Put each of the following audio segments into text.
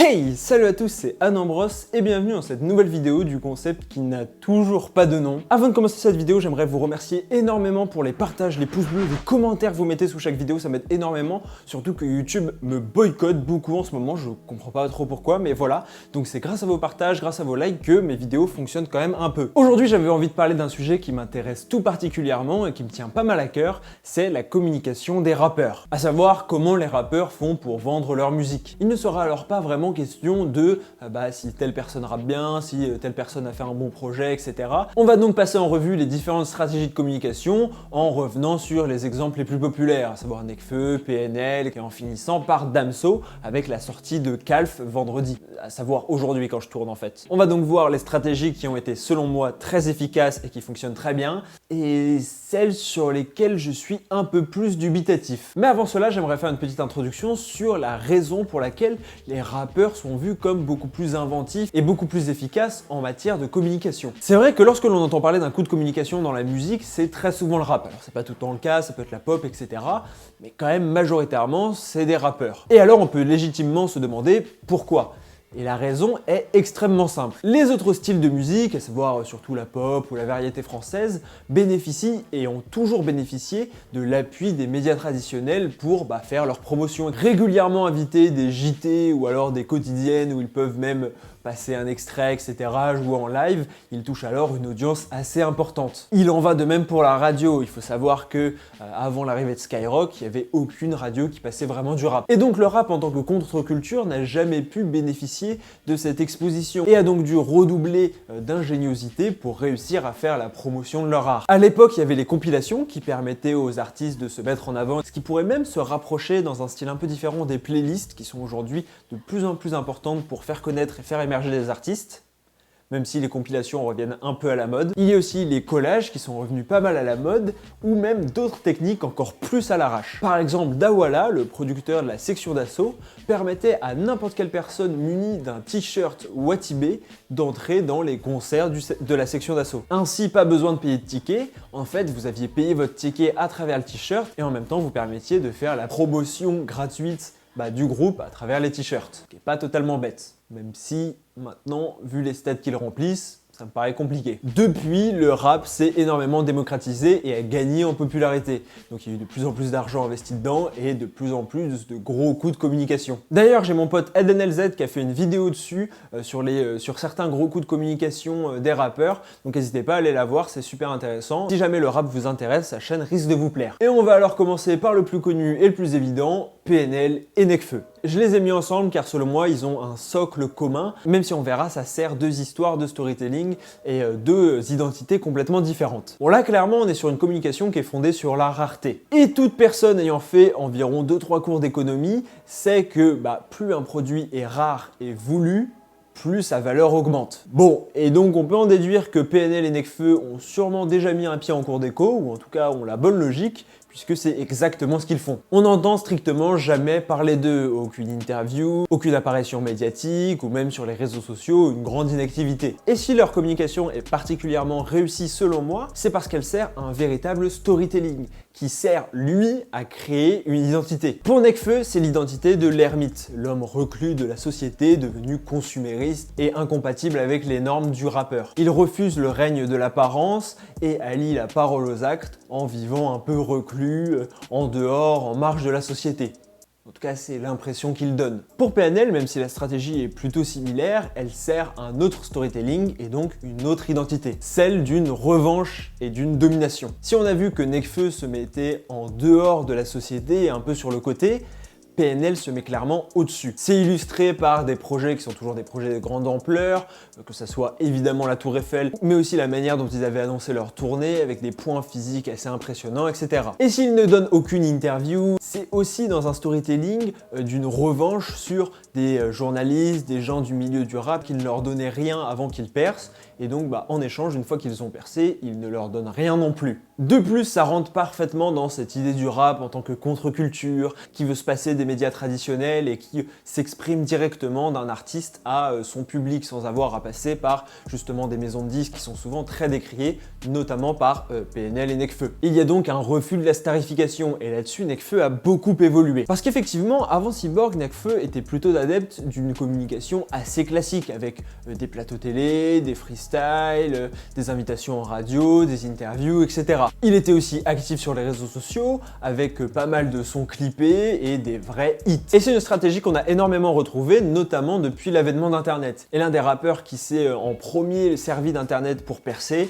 Hey, salut à tous, c'est Anne Ambrosse et bienvenue dans cette nouvelle vidéo du concept qui n'a toujours pas de nom. Avant de commencer cette vidéo, j'aimerais vous remercier énormément pour les partages, les pouces bleus, les commentaires que vous mettez sous chaque vidéo, ça m'aide énormément, surtout que YouTube me boycotte beaucoup en ce moment, je comprends pas trop pourquoi, mais voilà. Donc c'est grâce à vos partages, grâce à vos likes que mes vidéos fonctionnent quand même un peu. Aujourd'hui, j'avais envie de parler d'un sujet qui m'intéresse tout particulièrement et qui me tient pas mal à cœur, c'est la communication des rappeurs. À savoir comment les rappeurs font pour vendre leur musique. Il ne sera alors pas vraiment question de si telle personne rappe bien, si telle personne a fait un bon projet, etc. On va donc passer en revue les différentes stratégies de communication en revenant sur les exemples les plus populaires, à savoir Nekfeu, PNL, et en finissant par Damso avec la sortie de Calf vendredi, à savoir aujourd'hui quand je tourne en fait. On va donc voir les stratégies qui ont été selon moi très efficaces et qui fonctionnent très bien, et celles sur lesquelles je suis un peu plus dubitatif. Mais avant cela, j'aimerais faire une petite introduction sur la raison pour laquelle les rappeurs sont vus comme beaucoup plus inventifs et beaucoup plus efficaces en matière de communication. C'est vrai que lorsque l'on entend parler d'un coup de communication dans la musique, c'est très souvent le rap. Alors c'est pas tout le temps le cas, ça peut être la pop, etc. Mais quand même majoritairement, c'est des rappeurs. Et alors on peut légitimement se demander pourquoi. Et la raison est extrêmement simple. Les autres styles de musique, à savoir surtout la pop ou la variété française, bénéficient et ont toujours bénéficié de l'appui des médias traditionnels pour faire leur promotion. Régulièrement invités des JT ou alors des quotidiennes où ils peuvent même passer un extrait, etc., jouer en live, ils touchent alors une audience assez importante. Il en va de même pour la radio. Il faut savoir que avant l'arrivée de Skyrock, il n'y avait aucune radio qui passait vraiment du rap. Et donc le rap en tant que contre-culture n'a jamais pu bénéficier de cette exposition et a donc dû redoubler d'ingéniosité pour réussir à faire la promotion de leur art. À l'époque, il y avait les compilations qui permettaient aux artistes de se mettre en avant, ce qui pourrait même se rapprocher dans un style un peu différent des playlists qui sont aujourd'hui de plus en plus importantes pour faire connaître et faire émerger des artistes, même si les compilations reviennent un peu à la mode. Il y a aussi les collages qui sont revenus pas mal à la mode, ou même d'autres techniques encore plus à l'arrache. Par exemple, Dawala, le producteur de la section d'assaut, permettait à n'importe quelle personne munie d'un t-shirt Watibé d'entrer dans les concerts de la section d'assaut. Ainsi, pas besoin de payer de ticket. En fait, vous aviez payé votre ticket à travers le t-shirt et en même temps, vous permettiez de faire la promotion gratuite du groupe à travers les t-shirts, ce qui n'est pas totalement bête, même si maintenant, vu les stats qu'ils remplissent, ça me paraît compliqué. Depuis, le rap s'est énormément démocratisé et a gagné en popularité. Donc il y a eu de plus en plus d'argent investi dedans et de plus en plus de gros coups de communication. D'ailleurs, j'ai mon pote EdenLZ qui a fait une vidéo dessus sur certains gros coups de communication des rappeurs. Donc n'hésitez pas à aller la voir, c'est super intéressant. Si jamais le rap vous intéresse, sa chaîne risque de vous plaire. Et on va alors commencer par le plus connu et le plus évident, PNL et Nekfeu. Je les ai mis ensemble car selon moi, ils ont un socle commun, même si on verra, ça sert deux histoires de storytelling et deux identités complètement différentes. Bon là, clairement, on est sur une communication qui est fondée sur la rareté. Et toute personne ayant fait environ 2-3 cours d'économie sait que plus un produit est rare et voulu, plus sa valeur augmente. Bon, et donc on peut en déduire que PNL et Nekfeu ont sûrement déjà mis un pied en cours d'éco, ou en tout cas ont la bonne logique, puisque c'est exactement ce qu'ils font. On n'entend strictement jamais parler d'eux, aucune interview, aucune apparition médiatique, ou même sur les réseaux sociaux, une grande inactivité. Et si leur communication est particulièrement réussie selon moi, c'est parce qu'elle sert à un véritable storytelling, qui sert, lui, à créer une identité. Pour Nekfeu, c'est l'identité de l'ermite, l'homme reclus de la société, devenu consumériste et incompatible avec les normes du rappeur. Il refuse le règne de l'apparence et allie la parole aux actes en vivant un peu reclus, en dehors, en marge de la société. En tout cas, c'est l'impression qu'il donne. Pour PNL, même si la stratégie est plutôt similaire, elle sert à un autre storytelling et donc une autre identité, celle d'une revanche et d'une domination. Si on a vu que Nekfeu se mettait en dehors de la société et un peu sur le côté, PNL se met clairement au-dessus. C'est illustré par des projets qui sont toujours des projets de grande ampleur, que ça soit évidemment la Tour Eiffel, mais aussi la manière dont ils avaient annoncé leur tournée, avec des points physiques assez impressionnants, etc. Et s'ils ne donnent aucune interview, c'est aussi dans un storytelling d'une revanche sur des journalistes, des gens du milieu du rap qui ne leur donnaient rien avant qu'ils percent, et donc en échange, une fois qu'ils ont percé, ils ne leur donnent rien non plus. De plus, ça rentre parfaitement dans cette idée du rap en tant que contre-culture, qui veut se passer des médias traditionnels et qui s'exprime directement d'un artiste à son public sans avoir à passer par justement des maisons de disques qui sont souvent très décriées, notamment par PNL et Nekfeu. Il y a donc un refus de la starification et là-dessus Nekfeu a beaucoup évolué. Parce qu'effectivement, avant Cyborg, Nekfeu était plutôt adepte d'une communication assez classique, avec des plateaux télé, des freestyles, des invitations en radio, des interviews, etc. Il était aussi actif sur les réseaux sociaux, avec pas mal de sons clippés et des vrais hits. Et c'est une stratégie qu'on a énormément retrouvée, notamment depuis l'avènement d'Internet. Et l'un des rappeurs qui s'est en premier servi d'Internet pour percer,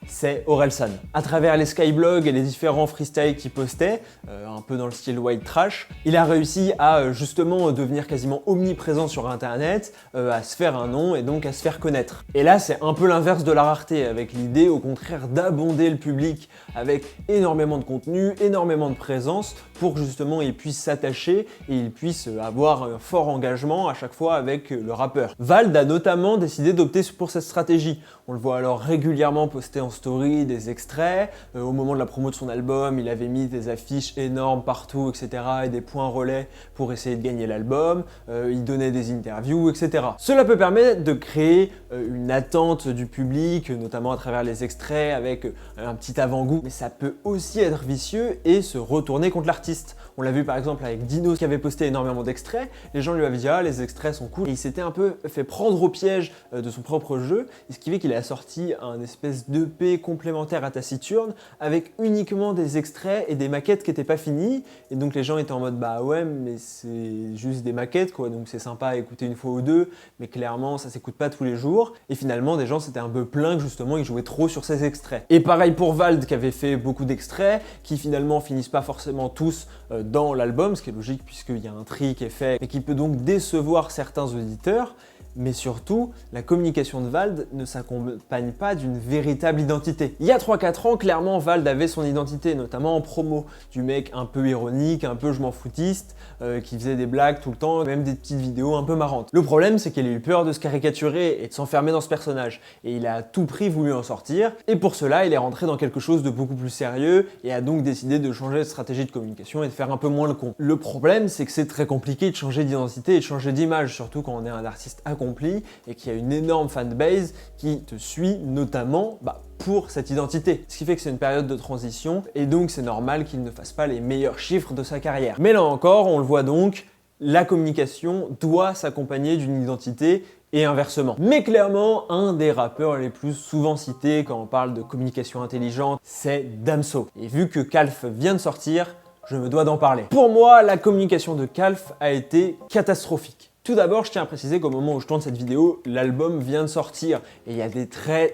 c'est Orelsan. À travers les skyblogs et les différents freestyles qu'il postait, un peu dans le style white trash, il a réussi à justement devenir quasiment omniprésent sur internet, à se faire un nom et donc à se faire connaître. Et là c'est un peu l'inverse de la rareté, avec l'idée au contraire d'abonder le public avec énormément de contenu, énormément de présence, pour que justement il puisse s'attacher et il puisse avoir un fort engagement à chaque fois avec le rappeur. Vald a notamment décidé d'opter pour cette stratégie. On le voit alors régulièrement poster en story des extraits. Au moment de la promo de son album, il avait mis des affiches énormes partout, etc. et des points relais pour essayer de gagner l'album. Il donnait des interviews, etc. Cela peut permettre de créer une attente du public, notamment à travers les extraits avec un petit avant-goût. Mais ça peut aussi être vicieux et se retourner contre l'artiste. On l'a vu par exemple avec Dino qui avait posté énormément d'extraits. Les gens lui avaient dit « Ah, les extraits sont cool ». Et il s'était un peu fait prendre au piège de son propre jeu, ce qui fait qu'il a sorti un espèce d'EP complémentaire à Taciturne avec uniquement des extraits et des maquettes qui n'étaient pas finies. Et donc les gens étaient en mode bah ouais, mais c'est juste des maquettes quoi, donc c'est sympa à écouter une fois ou deux, mais clairement ça s'écoute pas tous les jours. Et finalement des gens s'étaient un peu plaints que justement ils jouaient trop sur ces extraits. Et pareil pour Vald qui avait fait beaucoup d'extraits qui finalement finissent pas forcément tous dans l'album, ce qui est logique puisqu'il y a un tri qui est fait et qui peut donc décevoir certains auditeurs. Mais surtout, la communication de Vald ne s'accompagne pas d'une véritable identité. Il y a 3-4 ans, clairement, Vald avait son identité, notamment en promo, du mec un peu ironique, un peu je m'en foutiste, qui faisait des blagues tout le temps, même des petites vidéos un peu marrantes. Le problème, c'est qu'il a eu peur de se caricaturer et de s'enfermer dans ce personnage, et il a à tout prix voulu en sortir, et pour cela, il est rentré dans quelque chose de beaucoup plus sérieux, et a donc décidé de changer de stratégie de communication et de faire un peu moins le con. Le problème, c'est que c'est très compliqué de changer d'identité et de changer d'image, surtout quand on est un artiste accompli et qu'il y a une énorme fanbase qui te suit notamment pour cette identité. Ce qui fait que c'est une période de transition et donc c'est normal qu'il ne fasse pas les meilleurs chiffres de sa carrière. Mais là encore, on le voit donc, la communication doit s'accompagner d'une identité et inversement. Mais clairement, un des rappeurs les plus souvent cités quand on parle de communication intelligente, c'est Damso. Et vu que Calf vient de sortir, je me dois d'en parler. Pour moi, la communication de Calf a été catastrophique. Tout d'abord, je tiens à préciser qu'au moment où je tourne cette vidéo, l'album vient de sortir et il y a des très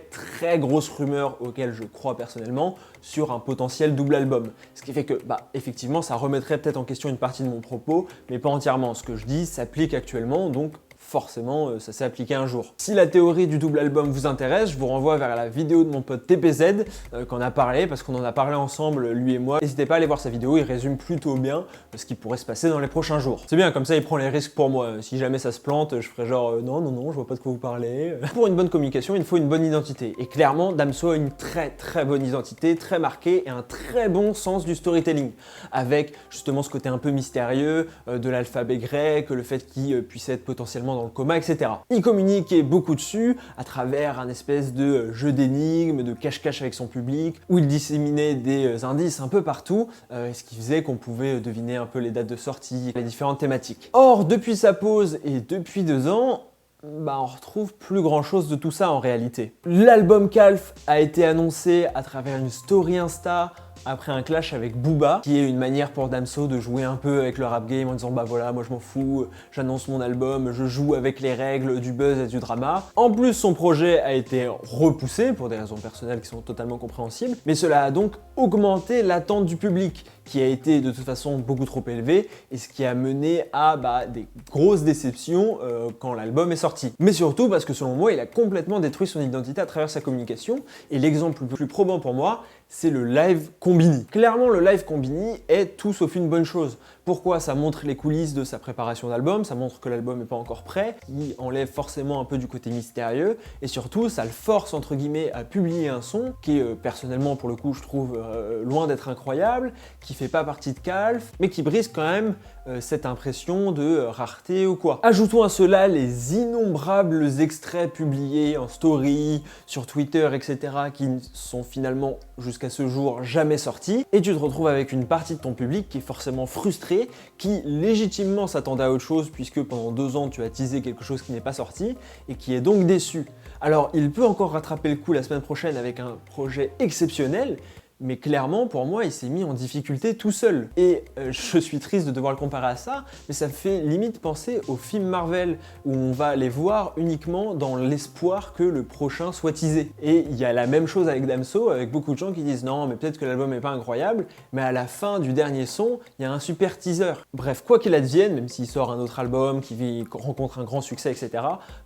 grosses rumeurs auxquelles je crois personnellement sur un potentiel double album. Ce qui fait que, effectivement, ça remettrait peut-être en question une partie de mon propos, mais pas entièrement. Ce que je dis s'applique actuellement, donc forcément, ça s'est appliqué un jour. Si la théorie du double album vous intéresse, je vous renvoie vers la vidéo de mon pote TPZ qu'on a parlé, parce qu'on en a parlé ensemble, lui et moi. N'hésitez pas à aller voir sa vidéo, il résume plutôt bien ce qui pourrait se passer dans les prochains jours. C'est bien, comme ça il prend les risques pour moi. Si jamais ça se plante, je ferai genre non, je vois pas de quoi vous parlez. Pour une bonne communication, il faut une bonne identité. Et clairement, Damso a une très bonne identité, très marquée et un très bon sens du storytelling. Avec justement ce côté un peu mystérieux de l'alphabet grec, le fait qu'il puisse être potentiellement dans le coma, etc. Il communiquait beaucoup dessus à travers un espèce de jeu d'énigmes, de cache-cache avec son public, où il disséminait des indices un peu partout, ce qui faisait qu'on pouvait deviner un peu les dates de sortie, les différentes thématiques. Or, depuis sa pause et depuis 2 ans, on retrouve plus grand chose de tout ça en réalité. L'album Calf a été annoncé à travers une story Insta, après un clash avec Booba, qui est une manière pour Damso de jouer un peu avec le rap game en disant voilà, moi je m'en fous, j'annonce mon album, je joue avec les règles du buzz et du drama. En plus, son projet a été repoussé pour des raisons personnelles qui sont totalement compréhensibles, mais cela a donc augmenté l'attente du public, qui a été de toute façon beaucoup trop élevée, et ce qui a mené à des grosses déceptions quand l'album est sorti. Mais surtout parce que selon moi, il a complètement détruit son identité à travers sa communication, et l'exemple le plus probant pour moi, c'est le live Combini. Clairement, le live Combini est tout sauf une bonne chose, Pourquoi? Ça montre les coulisses de sa préparation d'album, ça montre que l'album n'est pas encore prêt, il enlève forcément un peu du côté mystérieux, et surtout ça le force entre guillemets à publier un son qui est personnellement pour le coup je trouve loin d'être incroyable, qui fait pas partie de Calf, mais qui brise quand même cette impression de rareté ou quoi. Ajoutons à cela les innombrables extraits publiés en story, sur Twitter, etc. qui ne sont finalement jusqu'à ce jour jamais sortis, et tu te retrouves avec une partie de ton public qui est forcément frustrée, qui légitimement s'attendait à autre chose puisque pendant 2 ans tu as teasé quelque chose qui n'est pas sorti, et qui est donc déçu. Alors il peut encore rattraper le coup la semaine prochaine avec un projet exceptionnel, mais clairement, pour moi, il s'est mis en difficulté tout seul. Et je suis triste de devoir le comparer à ça, mais ça me fait limite penser aux films Marvel, où on va les voir uniquement dans l'espoir que le prochain soit teasé. Et il y a la même chose avec Damso, avec beaucoup de gens qui disent non, mais peut-être que l'album n'est pas incroyable, mais à la fin du dernier son, il y a un super teaser. Bref, quoi qu'il advienne, même s'il sort un autre album qui rencontre un grand succès, etc.,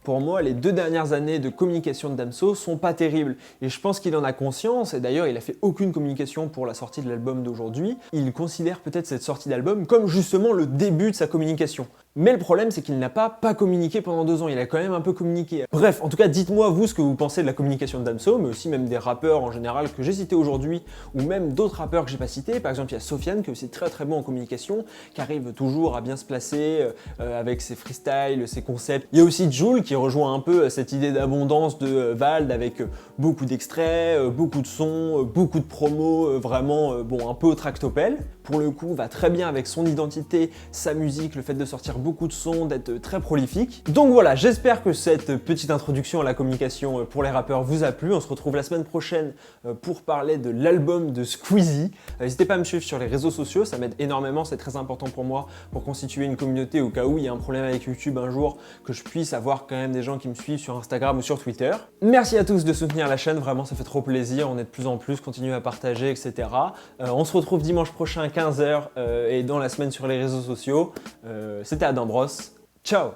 pour moi, les 2 dernières années de communication de Damso sont pas terribles. Et je pense qu'il en a conscience, et d'ailleurs, il a fait aucune communication pour la sortie de l'album d'aujourd'hui, il considère peut-être cette sortie d'album comme justement le début de sa communication. Mais le problème, c'est qu'il n'a pas communiqué pendant 2 ans, il a quand même un peu communiqué. Bref, en tout cas, dites-moi vous ce que vous pensez de la communication de Damso, mais aussi même des rappeurs en général que j'ai cités aujourd'hui, ou même d'autres rappeurs que j'ai pas cités. Par exemple, il y a Sofiane qui est aussi très bon en communication, qui arrive toujours à bien se placer avec ses freestyles, ses concepts. Il y a aussi Jul qui rejoint un peu cette idée d'abondance de Vald avec beaucoup d'extraits, beaucoup de sons, beaucoup de promos, vraiment bon, un peu au tractopelle. Pour le coup, va très bien avec son identité, sa musique, le fait de sortir beaucoup de sons, d'être très prolifique. Donc voilà, j'espère que cette petite introduction à la communication pour les rappeurs vous a plu. On se retrouve la semaine prochaine pour parler de l'album de Squeezie. N'hésitez pas à me suivre sur les réseaux sociaux, ça m'aide énormément, c'est très important pour moi pour constituer une communauté au cas où il y a un problème avec YouTube un jour, que je puisse avoir quand même des gens qui me suivent sur Instagram ou sur Twitter. Merci à tous de soutenir la chaîne, vraiment ça fait trop plaisir, on est de plus en plus, continuez à partager, etc. On se retrouve dimanche prochain à 15h et dans la semaine sur les réseaux sociaux. C'était Adam Bros. Ciao!